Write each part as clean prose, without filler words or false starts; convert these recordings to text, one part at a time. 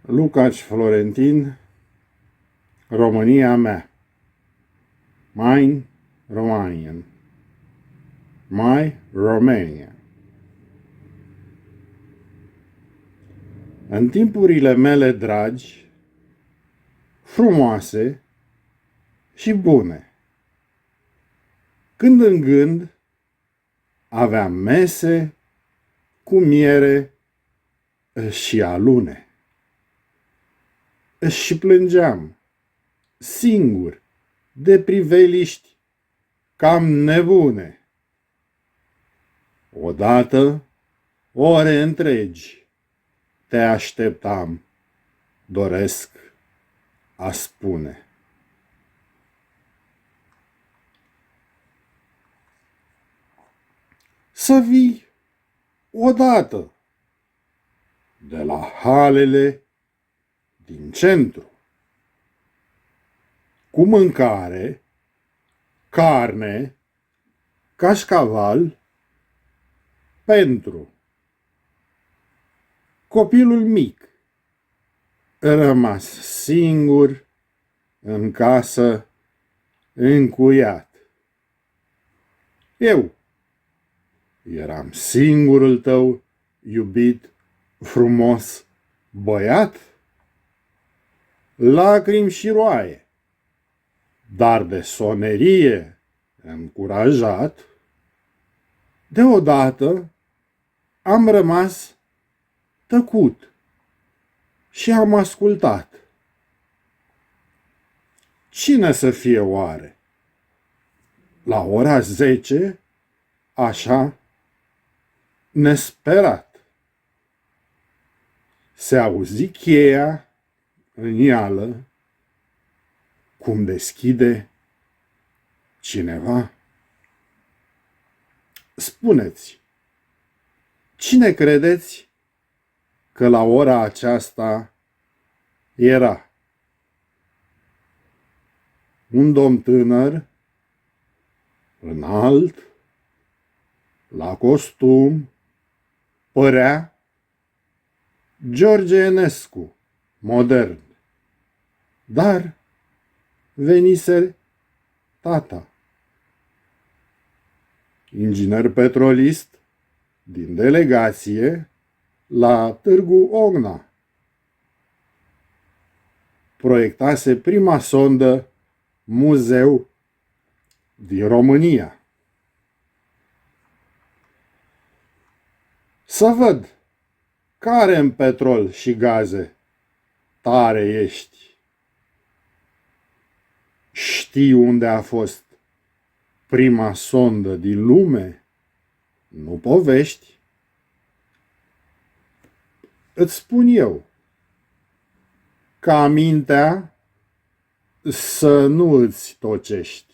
Lucaci Florentin, România Mea. Mine, Romanian. My Romania. În timpurile mele dragi, frumoase și bune, când în gând aveam mese cu miere și alune. Și plângeam, singur, de priveliști cam nebune. Odată, ore întregi, te așteptam, doresc a spune. Să vii odată de la halele din centru, cu mâncare, carne, cașcaval, pentru copilul mic, rămas singur în casă, încuiat. Eu eram singurul tău iubit, frumos băiat, lacrimi și roaie, dar de sonerie încurajat, deodată am rămas tăcut și am ascultat. Cine să fie oare? La ora 10, așa, nesperat, se auzi cheia în ială, cum deschide cineva. Spuneți, cine credeți că la ora aceasta era? Un domn tânăr, înalt, la costum, părea George Enescu, modern, dar venise tata, inginer petrolist din delegație la Târgu Ogna. Proiectase prima sondă muzeu din România. Să văd care în petrol și gaze tare ești. Știi unde a fost prima sondă din lume? Nu povești. Îți spun eu, ca mintea să nu îți tocești.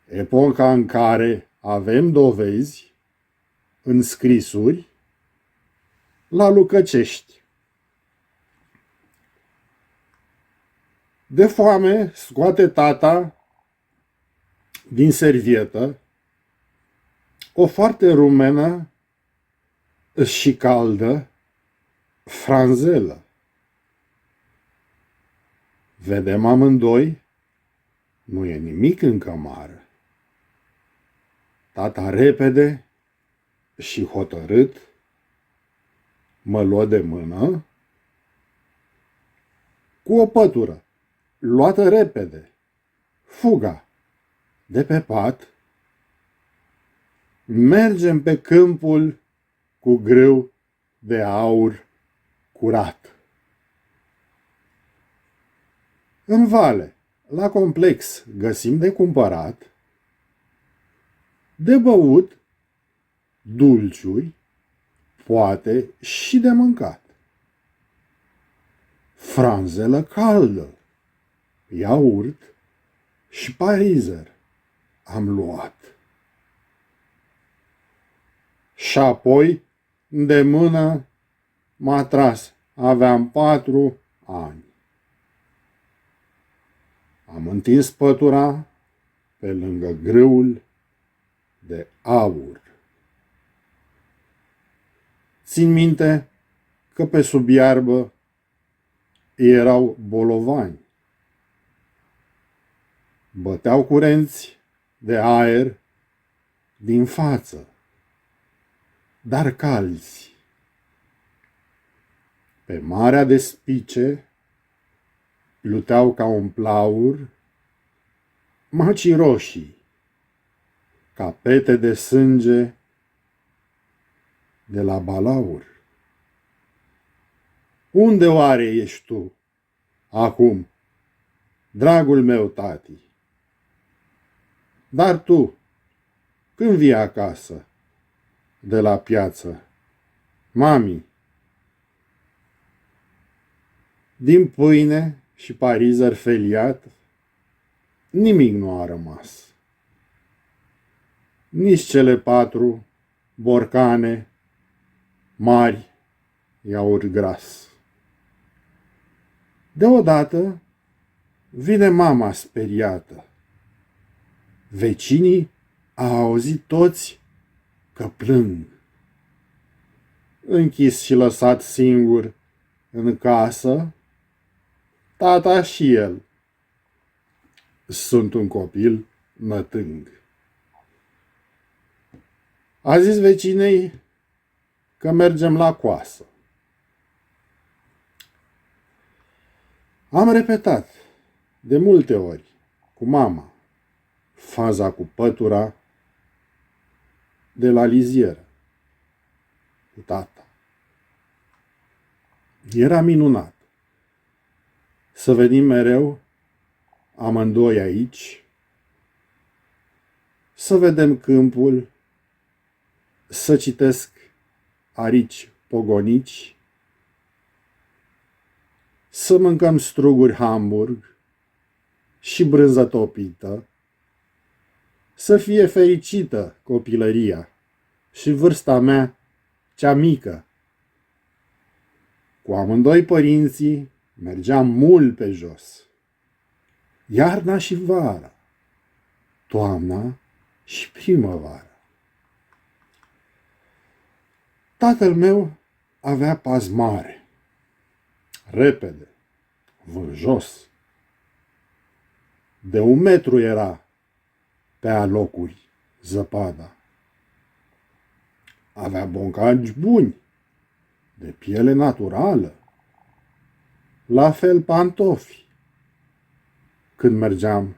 Epoca în care avem dovezi în scrisuri la Lucăcești. De foame scoate tata din servietă o foarte rumenă și caldă franzelă. Vedem amândoi, nu e nimic în cămară. Tata repede și hotărât mă luă de mână cu o pătură luată repede, fuga de pe pat, mergem pe câmpul cu grâu de aur curat. În vale, la complex, găsim de cumpărat, de băut, dulciuri, poate și de mâncat. Franzelă caldă, iaurt și parizer am luat. Și apoi, de mână, m-a tras. Aveam 4 ani. Am întins pătura pe lângă grâul de aur. Țin minte că pe sub iarbă erau bolovani. Băteau curenți de aer din față, dar calzi. Pe marea de spice pluteau ca un plaur macii roșii, ca pete de sânge de la balaur. Unde oare ești tu acum, dragul meu tati? Dar tu, când vii acasă de la piață, mami? Din pâine și parizer feliat, nimic nu a rămas. Nici cele 4 borcane mari iaurt gras. Deodată vine mama speriată. Vecinii au auzit toți că plâng. Închis și lăsat singur în casă, tata și el sunt un copil nătâng. A zis vecinei că mergem la coasă. Am repetat de multe ori cu mama faza cu pătura de la lizieră cu tata. Era minunat să venim mereu amândoi aici, să vedem câmpul, să citesc arici pogonici, să mâncăm struguri Hamburg și brânză topită, să fie fericită copilăria și vârsta mea cea mică. Cu amândoi părinții mergeam mult pe jos, iarna și vara, toamna și primăvara. Tatăl meu avea pas mare, repede, vânjos. De 1 metru era pe alocuri zăpada. Avea boncagi buni, de piele naturală, la fel pantofi, când mergeam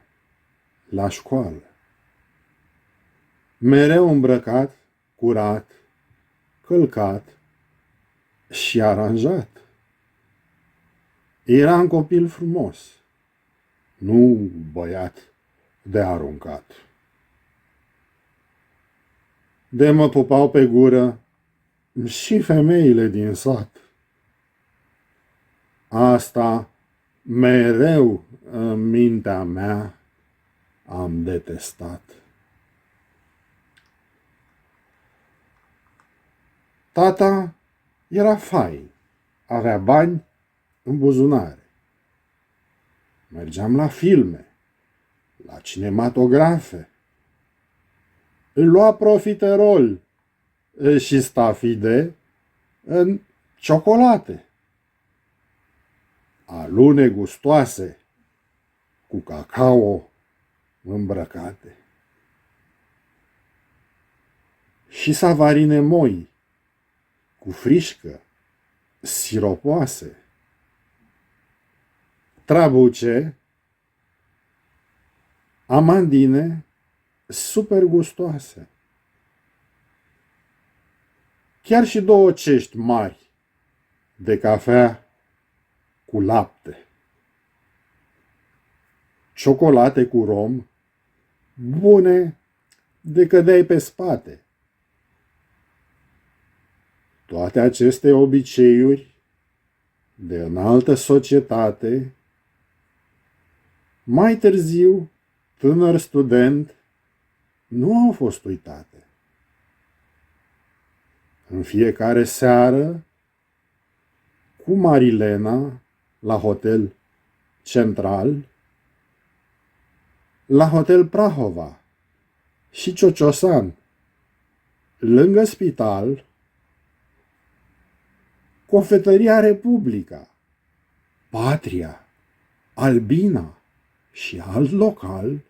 la școală. Mereu îmbrăcat, curat, călcat și aranjat. Era un copil frumos, nu băiat de aruncat. De mă pupau pe gură și femeile din sat. Asta mereu în mintea mea am detestat. Tata era fain, avea bani în buzunare. Mergeam la filme, la cinematografe. Îl lua profiterol și stafide în ciocolate. Alune gustoase cu cacao îmbrăcate. Și savarine moi cu frișcă, siropoase. Trabuce, amandine super gustoase. Chiar și 2 cești mari de cafea cu lapte. Ciocolate cu rom, bune de cădeai pe spate. Toate aceste obiceiuri de înaltă societate, mai târziu, tânăr student, nu au fost uitate. În fiecare seară, cu Marilena, la hotel Central, la hotel Prahova și Ciociosan, lângă spital, Cofetăria Republica, Patria, Albina și alt local,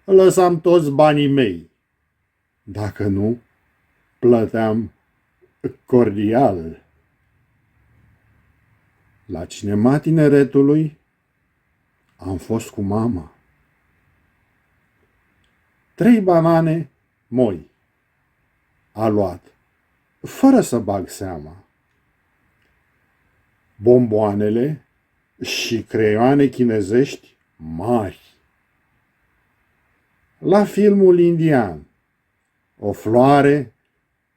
lăsam toți banii mei. Dacă nu, plăteam cordial. La cinema tineretului am fost cu mama. 3 banane moi a luat, fără să bag seama. Bomboanele și creioane chinezești mari. La filmul indian, o floare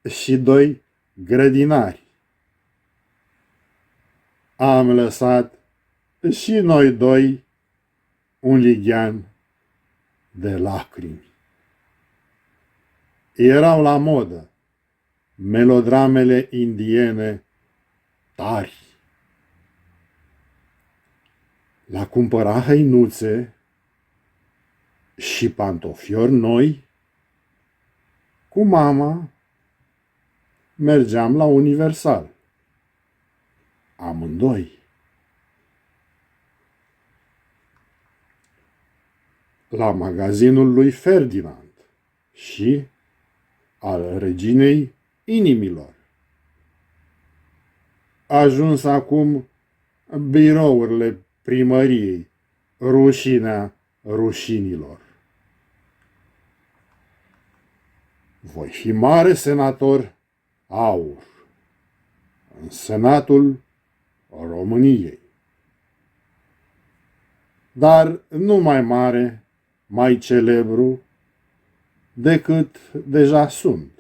și 2 grădinari. Am lăsat și noi 2 un lighean de lacrimi. Erau la modă melodramele indiene tari. La cumpăra hăinuțe și pantofiori noi, cu mama mergeam la Universal. Amândoi. La magazinul lui Ferdinand și al reginei inimilor. Ajuns acum birourile primăriei, rușinea rușinilor. Voi fi mare senator aur în Senatul României. Dar nu mai mare, mai celebru decât deja sunt.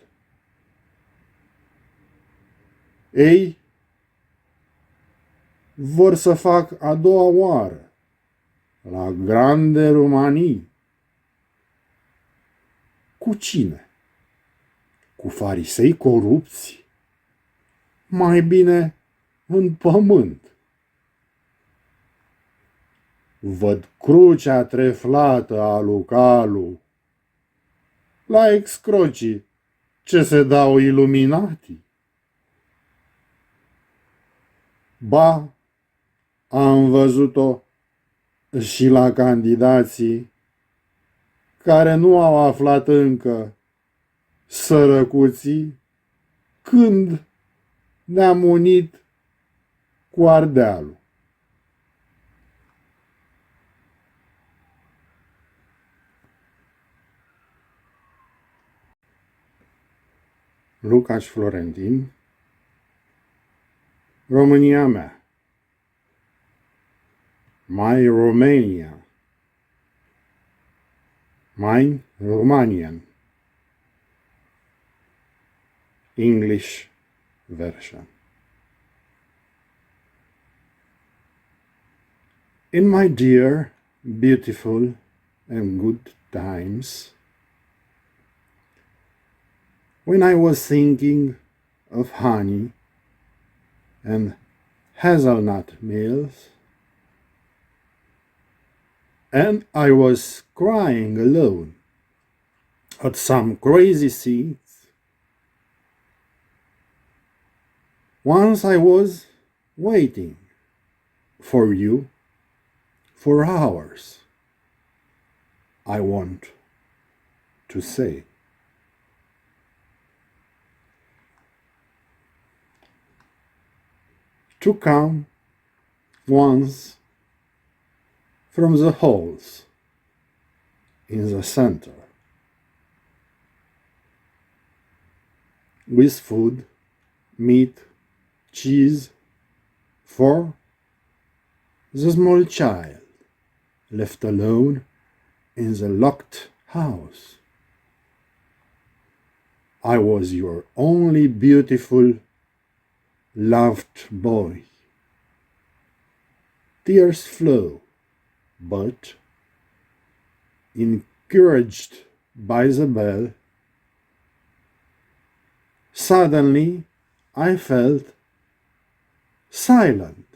Ei vor să fac a doua oară la grande Romanii. Cu cine? Cu farisei corupți? Mai bine în pământ. Văd crucea treflată a Lucalu la excrocii ce se dau iluminatii. Ba, am văzut-o și la candidații care nu au aflat încă, sărăcuții, când ne-am unit cu Ardealul. Lucaci Florentin, România Mea, My Romania, Mine Romanian, English version. In my dear, beautiful and good times, when I was thinking of honey and hazelnut meals, and I was crying alone at some crazy seats, once I was waiting for you for hours, I want to say. To come once from the halls in the center, with food, meat, cheese for the small child left alone in the locked house. I was your only beautiful, loved boy. Tears flow, but encouraged by the bell, suddenly I felt silent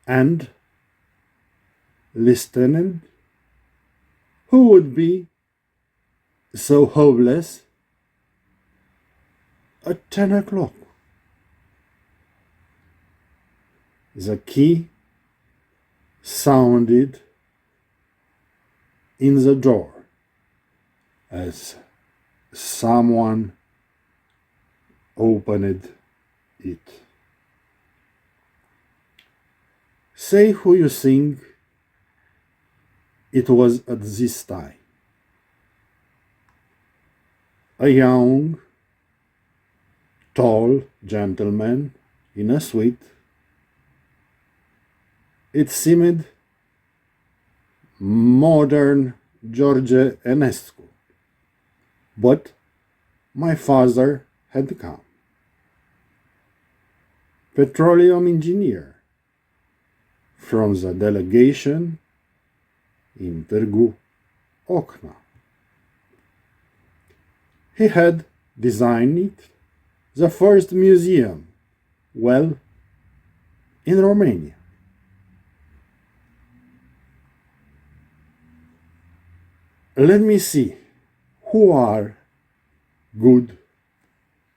and listened. Who would be so hopeless at 10 o'clock? The key sounded in the door as someone opened it. Say who you think it was at this time. A young, tall gentleman in a suit. It seemed modern George Enescu, but my father had come. Petroleum engineer from the delegation in Târgu Ocna. He had designed the first museum, well, in Romania. Let me see who are good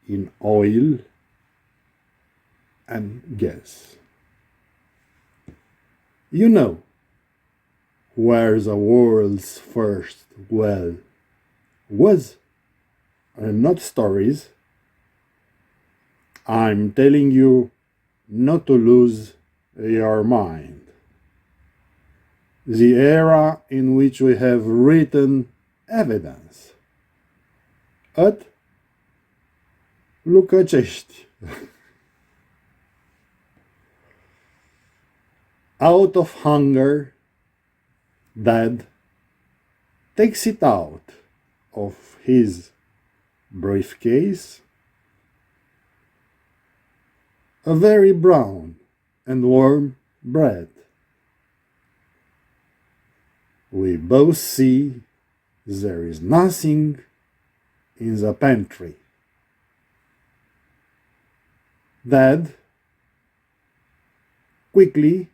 in oil and gas. You know where the world's first well was, and not stories. I'm telling you not to lose your mind. The era in which we have written evidence at Lucaci. Out of hunger, Dad takes it out of his briefcase, a very brown and warm bread. We both see there is nothing in the pantry. Dad quickly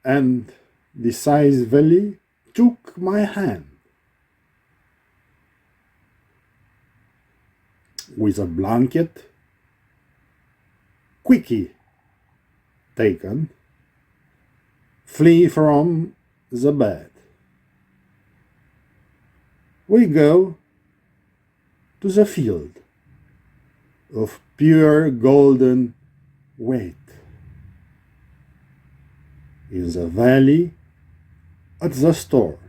and decisively took my hand. With a blanket quickly taken, flee from the bed. We go to the field of pure golden wheat. In the valley, at the store,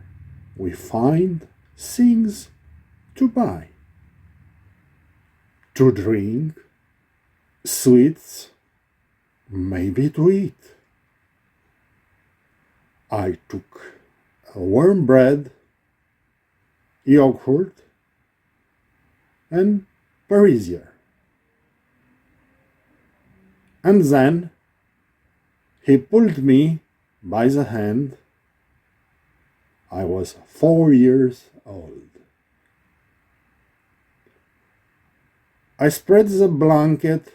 we find things to buy, to drink, sweets, maybe to eat. I took a warm bread, yogurt, and Parisier. And then he pulled me by the hand. I was 4 years old. I spread the blanket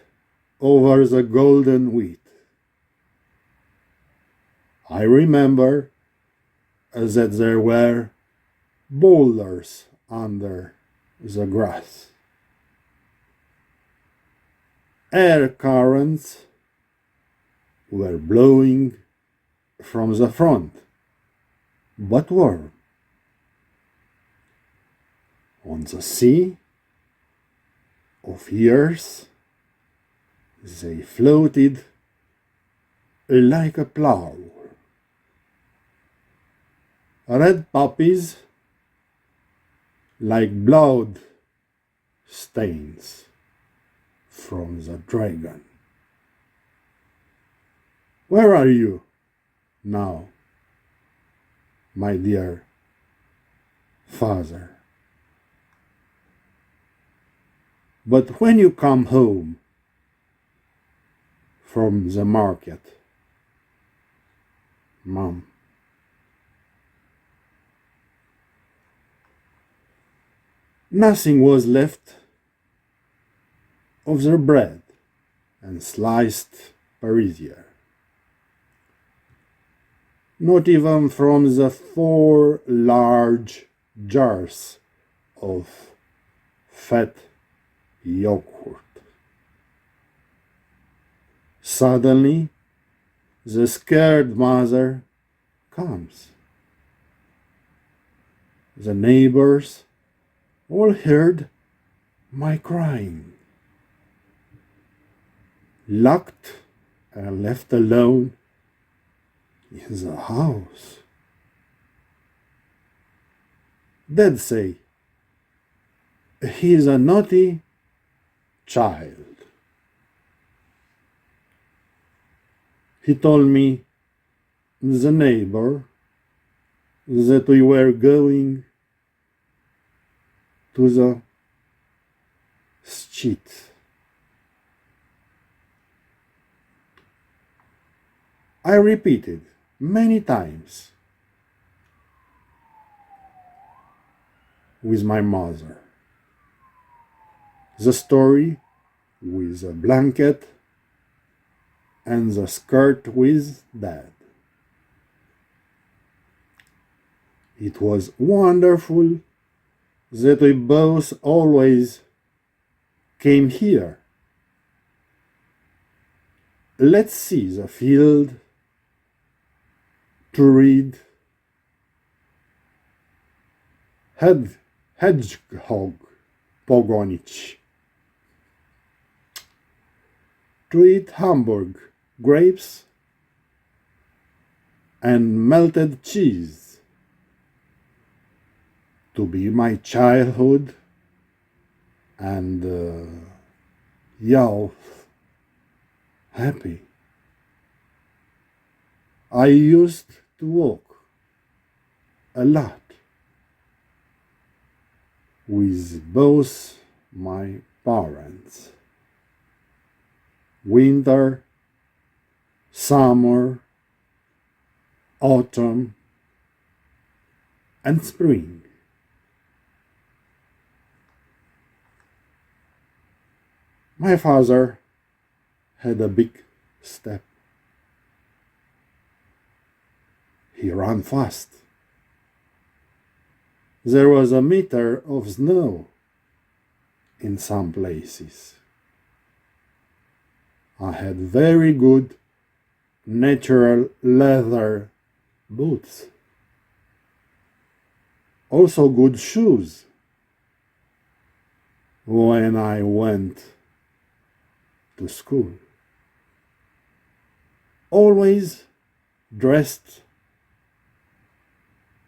over the golden wheat. I remember that there were boulders under the grass. Air currents were blowing from the front, but warm. On the sea of years, they floated like a plough. Red poppies like blood stains from the dragon. Where are you now, my dear father? But when you come home from the market, Mom, nothing was left of their bread and sliced Parisier. Not even from the 4 large jars of fat yogurt. Suddenly, the scared mother comes. The neighbors all heard my crying. Locked and left alone in the house. They'd say, he's a naughty child. He told me, the neighbor, that we were going to the street. I repeated many times with my mother the story with the blanket and the skirt with Dad. It was wonderful that we both always came here. Let's see the field to read hedgehog pogonić, to eat Hamburg grapes and melted cheese, to be my childhood and youth happy. I used to walk a lot with both my parents. Winter, summer, autumn, and spring. My father had a big step. He ran fast. There was a meter of snow in some places. I had very good natural leather boots. Also good shoes when I went to school. Always dressed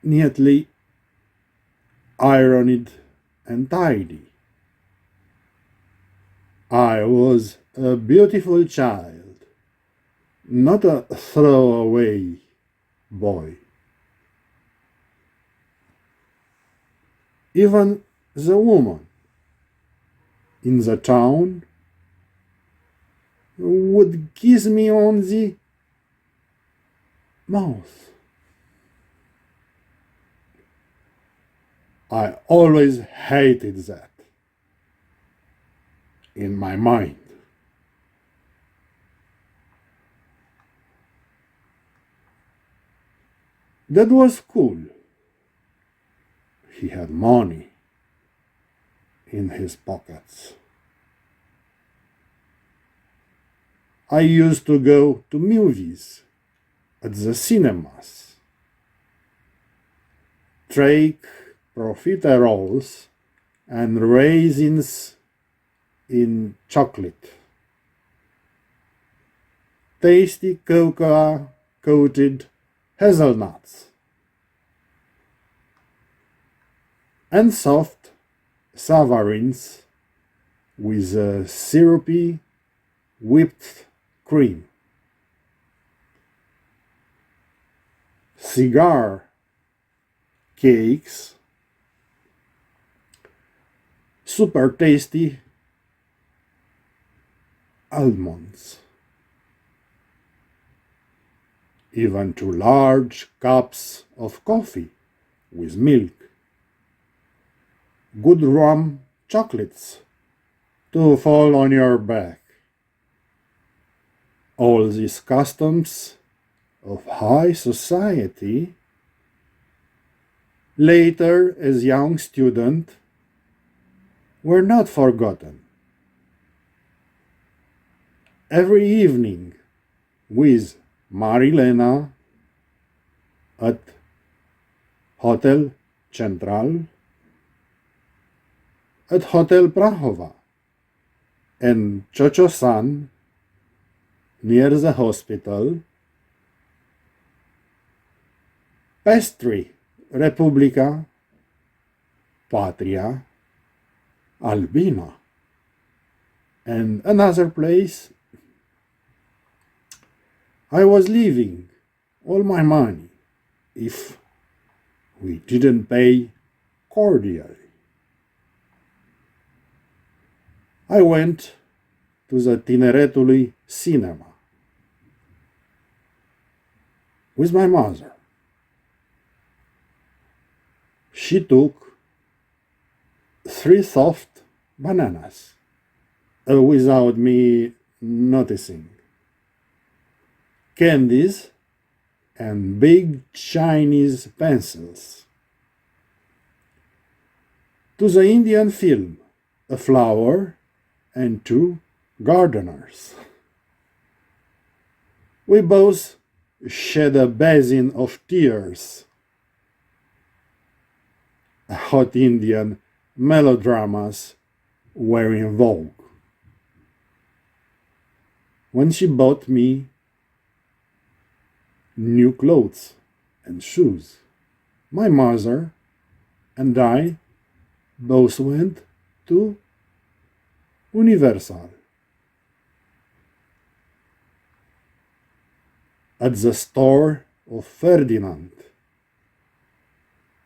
neatly, ironed and tidy. I was a beautiful child, not a throwaway boy. Even the woman in the town would kiss me on the mouth. I always hated that in my mind. That was cool. He had money in his pockets. I used to go to movies at the cinemas, take profiteroles and raisins in chocolate, tasty cocoa-coated hazelnuts, and soft savarins with a syrupy whipped cream. Cigar cakes, super tasty almonds, even 2 large cups of coffee with milk, good rum chocolates to fall on your back. All these customs of high society, later as young student, were not forgotten. Every evening with Marilena at Hotel Central, at Hotel Prahova, and Chochosan, near the hospital, Pastry, Republica, Patria, Albina, and another place. I was leaving all my money if we didn't pay cordially. I went to the Tineretului cinema with my mother. She took 3 soft bananas without me noticing, candies, and big Chinese pencils. To the Indian film, a flower and 2 gardeners. We both shed a basin of tears. Hot Indian melodramas were in vogue. When she bought me new clothes and shoes, my mother and I both went to Universal. At the store of Ferdinand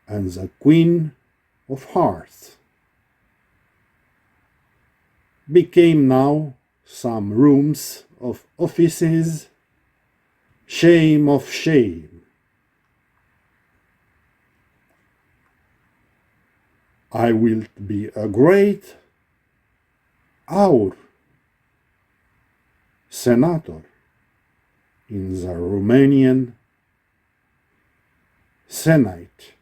and the Queen of Hearts became now some rooms of offices. Shame of shame. I will be a great senator in the Romanian Senate,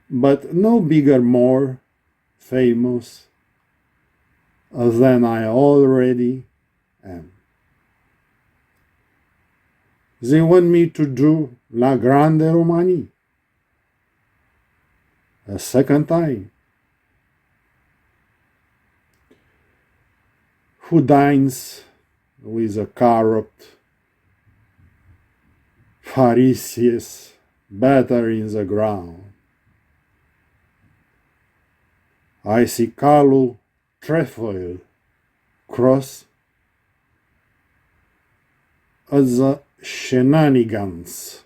but no bigger, more famous than I already am. They want me to do La Grande Romanie a second time. Who dines with a corrupt Pharisees better in the ground? I see calul trefoil cross at the shenanigans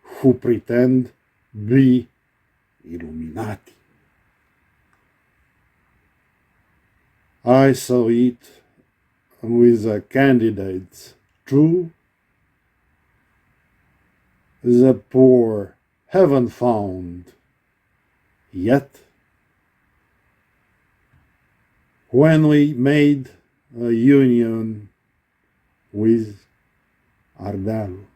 who pretend be Illuminati. I saw it with the candidates too. The poor haven't found yet. When we made a union with Ardeal.